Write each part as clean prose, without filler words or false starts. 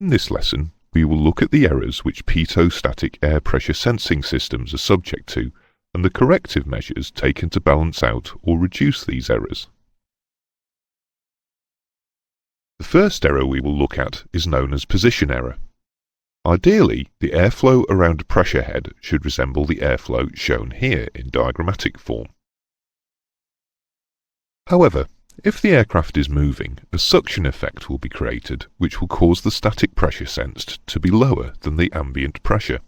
In this lesson, we will look at the errors which pitot-static air pressure sensing systems are subject to and the corrective measures taken to balance out or reduce these errors. The first error we will look at is known as position error. Ideally, the airflow around a pressure head should resemble the airflow shown here in diagrammatic form. However, if the aircraft is moving, a suction effect will be created which will cause the static pressure sensed to be lower than the ambient pressure.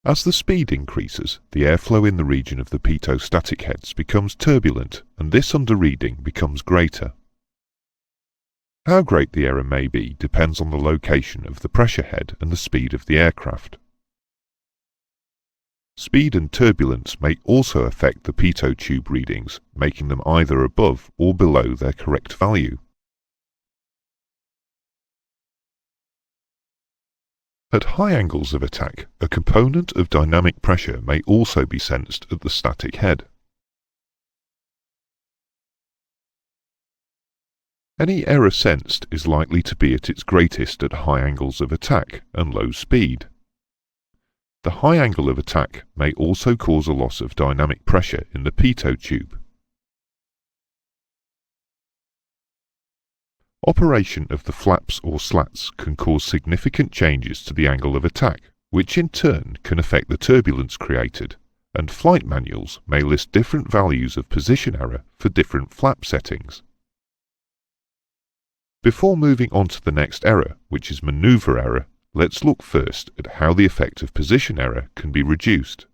As the speed increases, the airflow in the region of the pitot-static heads becomes turbulent and this under-reading becomes greater. How great the error may be depends on the location of the pressure head and the speed of the aircraft. Speed and turbulence may also affect the Pitot Tube readings, making them either above or below their correct value. At high angles of attack, a component of dynamic pressure may also be sensed at the static head. Any error sensed is likely to be at its greatest at high angles of attack and low speed. The high angle of attack may also cause a loss of dynamic pressure in the Pitot tube. Operation of the flaps or slats can cause significant changes to the angle of attack, which in turn can affect the turbulence created, and flight manuals may list different values of position error for different flap settings. Before moving on to the next error, which is maneuver error, let's look first at how the effect of position error can be reduced.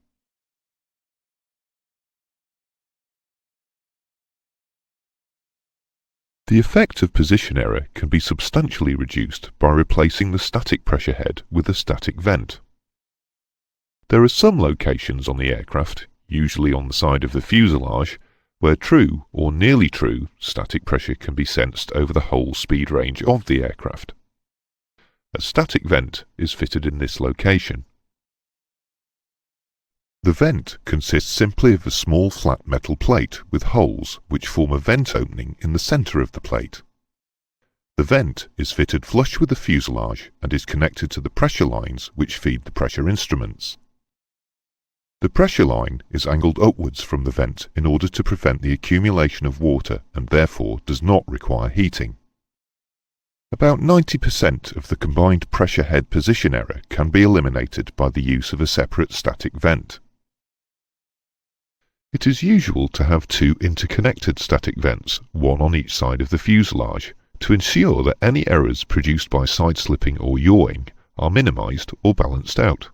The effect of position error can be substantially reduced by replacing the static pressure head with a static vent. There are some locations on the aircraft, usually on the side of the fuselage, where true or nearly true static pressure can be sensed over the whole speed range of the aircraft. A static vent is fitted in this location. The vent consists simply of a small flat metal plate with holes which form a vent opening in the centre of the plate. The vent is fitted flush with the fuselage and is connected to the pressure lines which feed the pressure instruments. The pressure line is angled upwards from the vent in order to prevent the accumulation of water and therefore does not require heating. About 90% of the combined pressure head position error can be eliminated by the use of a separate static vent. It is usual to have two interconnected static vents, one on each side of the fuselage, to ensure that any errors produced by side-slipping or yawing are minimized or balanced out.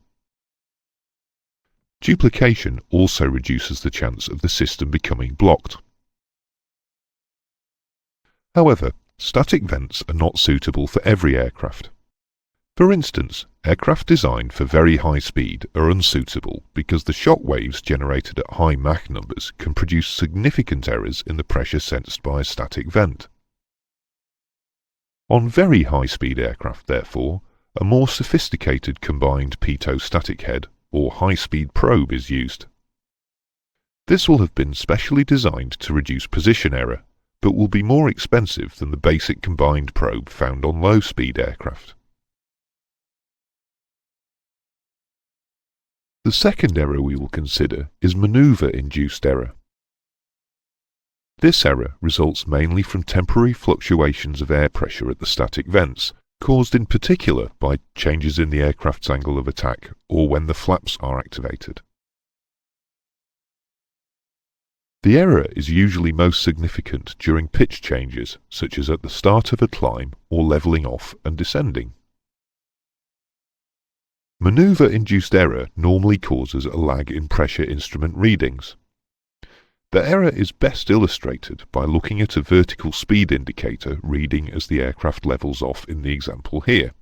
Duplication also reduces the chance of the system becoming blocked. However, static vents are not suitable for every aircraft. For instance, aircraft designed for very high speed are unsuitable because the shock waves generated at high Mach numbers can produce significant errors in the pressure sensed by a static vent. On very high speed aircraft, therefore, a more sophisticated combined pitot-static head or high-speed probe is used. This will have been specially designed to reduce position error, but will be more expensive than the basic combined probe found on low-speed aircraft. The second error we will consider is maneuver-induced error. This error results mainly from temporary fluctuations of air pressure at the static vents, caused in particular by changes in the aircraft's angle of attack or when the flaps are activated. The error is usually most significant during pitch changes, such as at the start of a climb or levelling off and descending. Maneuver-induced error normally causes a lag in pressure instrument readings. The error is best illustrated by looking at a vertical speed indicator reading as the aircraft levels off in the example here.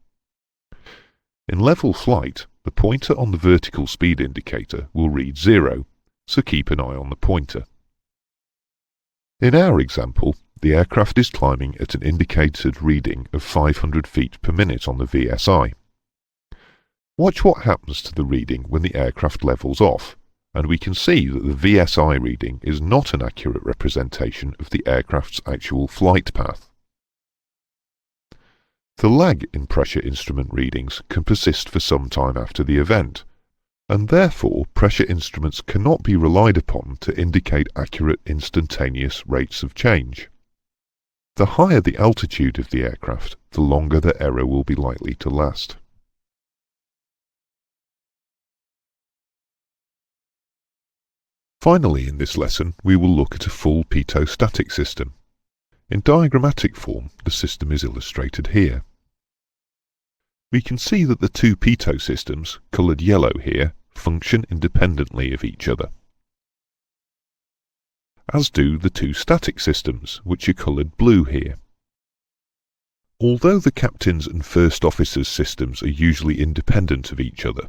In level flight, the pointer on the vertical speed indicator will read 0, so keep an eye on the pointer. In our example, the aircraft is climbing at an indicated reading of 500 feet per minute on the VSI. Watch what happens to the reading when the aircraft levels off, and we can see that the VSI reading is not an accurate representation of the aircraft's actual flight path. The lag in pressure instrument readings can persist for some time after the event, and therefore pressure instruments cannot be relied upon to indicate accurate instantaneous rates of change. The higher the altitude of the aircraft, the longer the error will be likely to last. Finally, in this lesson, we will look at a full Pitot-Static system. In diagrammatic form, the system is illustrated here. We can see that the two Pitot systems, coloured yellow here, function independently of each other, as do the two static systems, which are coloured blue here. Although the captain's and first officer's systems are usually independent of each other,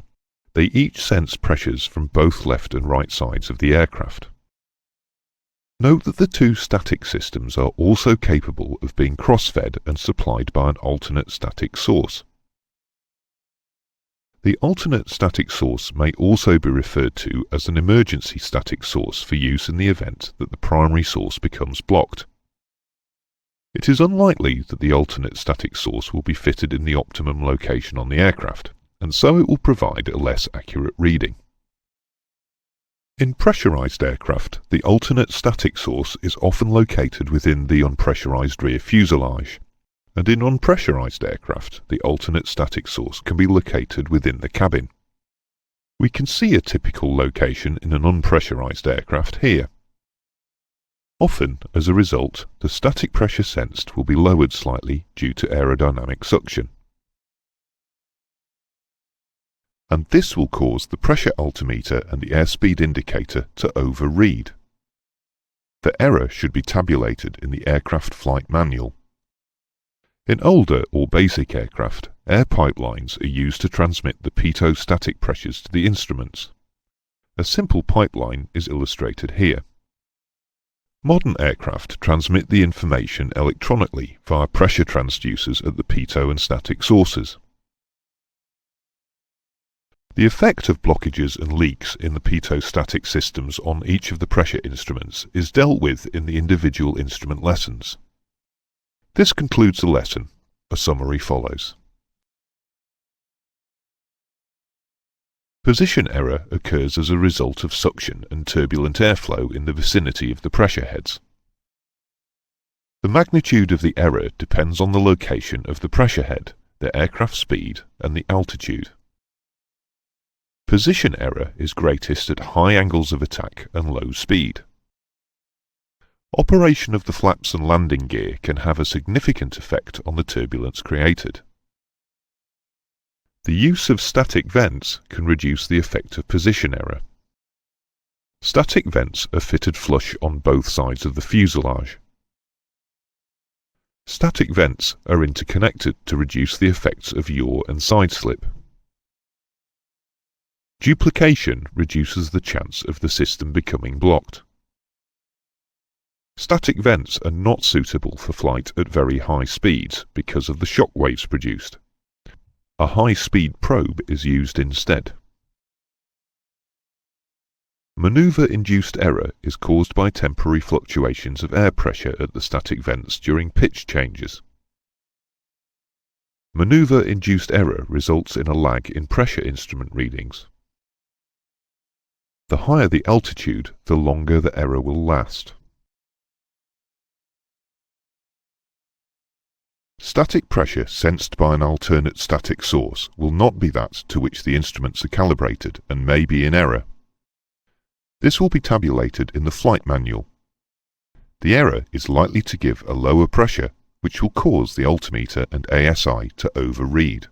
they each sense pressures from both left and right sides of the aircraft. Note that the two static systems are also capable of being cross-fed and supplied by an alternate static source. The alternate static source may also be referred to as an emergency static source for use in the event that the primary source becomes blocked. It is unlikely that the alternate static source will be fitted in the optimum location on the aircraft, and so it will provide a less accurate reading. In pressurized aircraft, the alternate static source is often located within the unpressurized rear fuselage, and in unpressurized aircraft, the alternate static source can be located within the cabin. We can see a typical location in an unpressurized aircraft here. Often, as a result, the static pressure sensed will be lowered slightly due to aerodynamic suction, and this will cause the pressure altimeter and the airspeed indicator to overread. The error should be tabulated in the aircraft flight manual. In older or basic aircraft, air pipelines are used to transmit the Pitot static pressures to the instruments. A simple pipeline is illustrated here. Modern aircraft transmit the information electronically via pressure transducers at the pitot and static sources. The effect of blockages and leaks in the Pitot-Static systems on each of the pressure instruments is dealt with in the individual instrument lessons. This concludes the lesson. A summary follows. Position error occurs as a result of suction and turbulent airflow in the vicinity of the pressure heads. The magnitude of the error depends on the location of the pressure head, the aircraft speed, and the altitude. Position error is greatest at high angles of attack and low speed. Operation of the flaps and landing gear can have a significant effect on the turbulence created. The use of static vents can reduce the effect of position error. Static vents are fitted flush on both sides of the fuselage. Static vents are interconnected to reduce the effects of yaw and side slip. Duplication reduces the chance of the system becoming blocked. Static vents are not suitable for flight at very high speeds because of the shock waves produced. A high-speed probe is used instead. Maneuver-induced error is caused by temporary fluctuations of air pressure at the static vents during pitch changes. Maneuver-induced error results in a lag in pressure instrument readings. The higher the altitude, the longer the error will last. Static pressure sensed by an alternate static source will not be that to which the instruments are calibrated and may be in error. This will be tabulated in the flight manual. The error is likely to give a lower pressure, which will cause the altimeter and ASI to overread.